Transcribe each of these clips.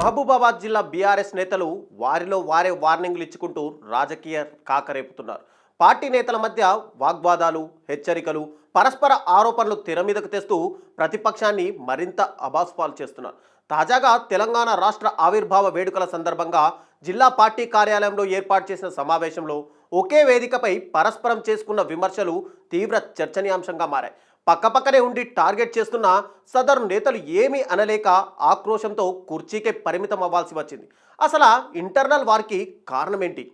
మహబూబాబాద్ జిల్లా బీఆర్ఎస్ నేతలు వారిలో వారే వార్నింగ్లు ఇచ్చుకుంటూ రాజకీయ కాకరేపుతున్నారు. పార్టీ నేతల మధ్య వాగ్వాదాలు, హెచ్చరికలు, పరస్పర ఆరోపణలు తెర మీదకు తెస్తూ ప్రతిపక్షాన్ని మరింత అబాస్పాలు చేస్తున్నారు. తాజాగా తెలంగాణ రాష్ట్ర ఆవిర్భావ వేడుకల సందర్భంగా జిల్లా పార్టీ కార్యాలయంలో ఏర్పాటు చేసిన సమావేశంలో ఒకే వేదికపై పరస్పరం చేసుకున్న విమర్శలు తీవ్ర చర్చనీయాంశంగా మారాయి. పక్కపక్కనే ఉండి టార్గెట్ చేస్తున్న సదరు నేతలు ఏమీ అనలేక ఆక్రోశంతో కుర్చీకే పరిమితం అవ్వాల్సి వచ్చింది. అసలు ఇంటర్నల్ వారికి కారణమేంటి?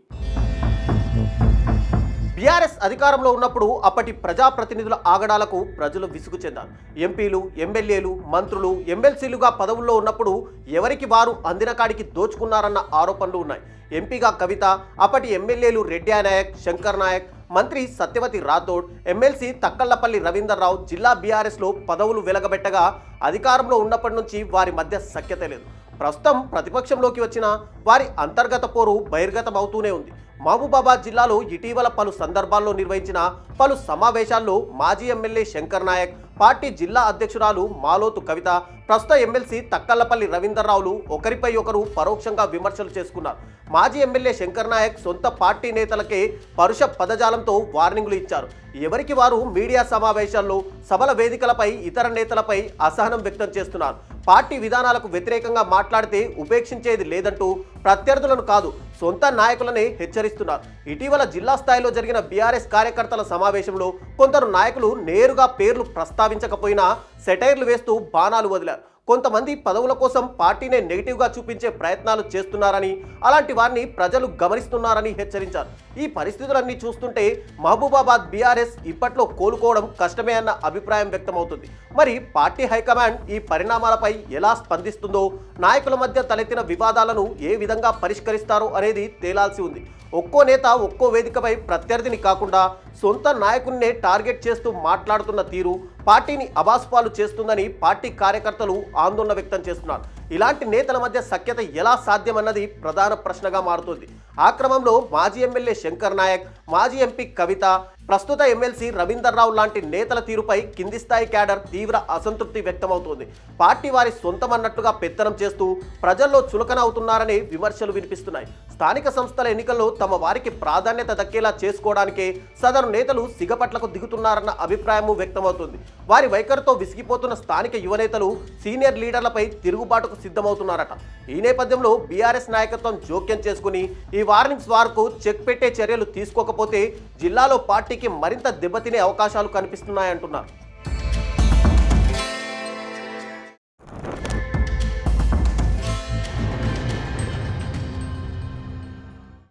బీఆర్ఎస్ అధికారంలో ఉన్నప్పుడు అప్పటి ప్రజాప్రతినిధుల ఆగడాలకు ప్రజలు విసుగు చెందారు. ఎంపీలు, ఎమ్మెల్యేలు, మంత్రులు, ఎమ్మెల్సీలుగా పదవుల్లో ఉన్నప్పుడు ఎవరికి వారు అందిన కాడికి దోచుకున్నారన్న ఆరోపణలు ఉన్నాయి. ఎంపీగా కవిత, అప్పటి ఎమ్మెల్యేలు రెడ్డి నాయక్, శంకర్ నాయక్, మంత్రి సత్యవతి రాథోడ్, ఎమ్మెల్సీ తక్కళ్లపల్లి రవీందర్రావు జిల్లా బీఆర్ఎస్లో పదవులు వెలగబెట్టగా అధికారంలో ఉన్నప్పటి నుంచి వారి మధ్య సఖ్యత లేదు. ప్రస్తుతం ప్రతిపక్షంలోకి వచ్చిన వారి అంతర్గత పోరు బహిర్గతం అవుతూనే ఉంది. మహబూబాబాద్ జిల్లాలో ఇటీవల పలు సందర్భాల్లో నిర్వహించిన పలు సమావేశాల్లో మాజీ ఎమ్మెల్యే శంకర్ నాయక్, పార్టీ జిల్లా అధ్యక్షురాలు మాలోతు కవిత, ప్రస్తుత ఎమ్మెల్సీ తక్కళ్లపల్లి రవీందర్రావులు ఒకరిపై ఒకరు పరోక్షంగా విమర్శలు చేసుకున్నారు. మాజీ ఎమ్మెల్యే శంకర్ నాయక్ సొంత పార్టీ నేతలకే పరుష పదజాలంతో వార్నింగ్లు ఇచ్చారు. ఎవరికి వారు మీడియా సమావేశాల్లో, సభల వేదికలపై ఇతర నేతలపై అసహనం వ్యక్తం చేస్తున్నారు. పార్టీ విధానాలకు వ్యతిరేకంగా మాట్లాడితే ఉపేక్షించేది లేదంటూ ప్రత్యర్థులను కాదు, సొంత నాయకులనే హెచ్చరిస్తున్నారు. ఇటీవల జిల్లా స్థాయిలో జరిగిన బీఆర్ఎస్ కార్యకర్తల సమావేశంలో కొందరు నాయకులు నేరుగా పేర్లు ప్రస్తావించకపోయినా సెటైర్లు వేస్తూ బాణాలు వదిలారు. కొంతమంది పదవుల కోసం పార్టీనే నెగిటివ్గా చూపించే ప్రయత్నాలు చేస్తున్నారని, అలాంటి వారిని ప్రజలు గమనిస్తున్నారని హెచ్చరించారు. ఈ పరిస్థితులన్నీ చూస్తుంటే మహబూబాబాద్ బీఆర్ఎస్ ఇప్పట్లో కోలుకోవడం కష్టమే అన్న అభిప్రాయం వ్యక్తమవుతుంది. మరి పార్టీ హైకమాండ్ ఈ పరిణామాలపై ఎలా స్పందిస్తుందో, నాయకుల మధ్య తలెత్తిన వివాదాలను ఏ విధంగా పరిష్కరిస్తారో అనేది తేలాల్సి ఉంది. ఒక్కో నేత ఒక్కో వేదికపై ప్రత్యర్థిని కాకుండా సొంత నాయకున్నే టార్గెట్ చేస్తూ మాట్లాడుతున్న తీరు పార్టీని అబాస్పాలు చేస్తుందని పార్టీ కార్యకర్తలు ఆందోళన వ్యక్తం చేస్తున్నారు. ఇలాంటి నేతల మధ్య సఖ్యత ఎలా సాధ్యమన్నది ప్రధాన ప్రశ్నగా మారుతుంది. ఆ క్రమంలో మాజీ ఎమ్మెల్యే శంకర్ నాయక్, మాజీ ఎంపీ కవిత, ప్రస్తుత ఎమ్మెల్సీ రవీందర్రావు లాంటి నేతల తీరుపై కింది స్థాయి క్యాడర్ తీవ్ర అసంతృప్తి వ్యక్తమవుతోంది. పార్టీ వారి సొంతమన్నట్టుగా పెత్తనం చేస్తూ ప్రజల్లో చులకన అవుతున్నారనే విమర్శలు వినిపిస్తున్నాయి. స్థానిక సంస్థల ఎన్నికల్లో తమ వారికి ప్రాధాన్యత దక్కేలా చేసుకోవడానికే సదరు నేతలు సిగపట్లకు దిగుతున్నారన్న అభిప్రాయము వ్యక్తమవుతుంది. వారి వైఖరితో విసిగిపోతున్న స్థానిక యువనేతలు సీనియర్ లీడర్లపై తిరుగుబాటుకు సిద్ధమవుతున్నారట. ఈ నేపథ్యంలో బీఆర్ఎస్ నాయకత్వం జోక్యం చేసుకుని ఈ వార్నింగ్స్ వార్కు చెక్ పెట్టే చర్యలు తీసుకోకపోతే జిల్లాలో పార్టీకి మరింత దెబ్బతినే అవకాశాలు కనిపిస్తున్నాయంటున్నారు.